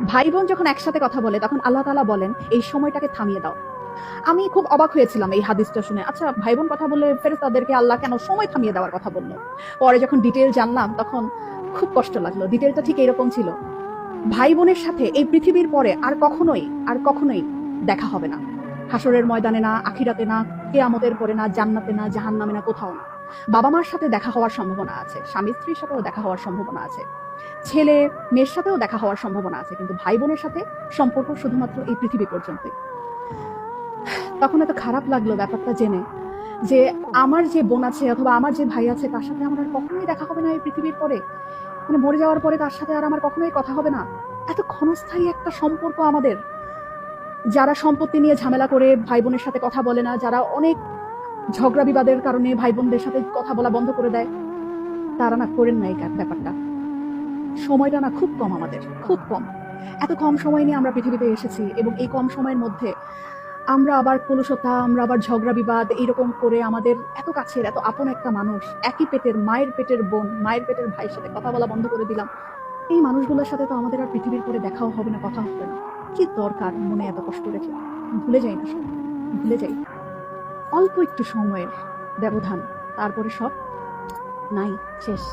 ভাই বোন যখন একসাথে কথা বলে তখন আল্লাহ তাআলা বলেন এই সময়টাকে থামিয়ে দাও। আমি খুব অবাক হয়েছিলাম এই হাদিসটা শুনে। আচ্ছা, ভাই বোন কথা বললে ফেরেশতাদেরকে আল্লাহ কেন সময় থামিয়ে দেওয়ার কথা বলল? পরে যখন ডিটেইল জানলাম তখন খুব কষ্ট লাগলো। ডিটেইলটা ঠিক এরকম ছিল। ভাই বোনের সাথে এই পৃথিবীর পরে আর কখনোই দেখা হবে না। হাসরের ময়দানে না, আখিরাতে না, কিয়ামতের পরে না, জান্নাতে না, জাহান্নামে না, কোথাও না। বাবা মার সাথে দেখা হওয়ার সম্ভাবনা আছে, স্বামী স্ত্রীর সাথেও দেখা হওয়ার সম্ভাবনা আছে, ছেলে মেয়ের সাথেও দেখা হওয়ার সম্ভাবনা আছে, কিন্তু ভাই বোনের সাথে সম্পর্ক শুধুমাত্র এই পৃথিবী পর্যন্তই। তখন এত খারাপ লাগলো ব্যাপারটা জেনে যে আমার যে বোন আছে অথবা আমার যে ভাই আছে তার সাথে আমার আর কখনোই দেখা হবে না এই পৃথিবীর পরে। মানে মরে যাওয়ার পরে তার সাথে আর আমার কখনোই কথা হবে না। এত ক্ষণস্থায়ী একটা সম্পর্ক আমাদের। যারা সম্পত্তি নিয়ে ঝামেলা করে ভাই বোনের সাথে কথা বলে না, যারা অনেক ঝগড়া বিবাদের কারণে ভাই বোনদের সাথে কথা বলা বন্ধ করে দেয়, তারা না করেন না এই ব্যাপারটা। সময়টা না খুব কম আমাদের, খুব কম। এত কম সময় নিয়ে আমরা পৃথিবীতে এসেছি এবং এই কম সময়ের মধ্যে আমরা আবার কলুষতা, আমরা আবার ঝগড়া বিবাদ এইরকম করে আমাদের এত কাছের এত আপন একটা মানুষ, একই পেটের মায়ের পেটের বোন, মায়ের পেটের ভাইয়ের সাথে কথা বলা বন্ধ করে দিলাম। এই মানুষগুলোর সাথে তো আমাদের আর পৃথিবীর পরে দেখাও হবে না, কথা হবে না। কি দরকার মনে এত কষ্ট রেখে? ভুলে যাই না সব, ভুলে যাই। অল্প একটু সময়ের ব্যবধান, তারপরে সব নাই, শেষ।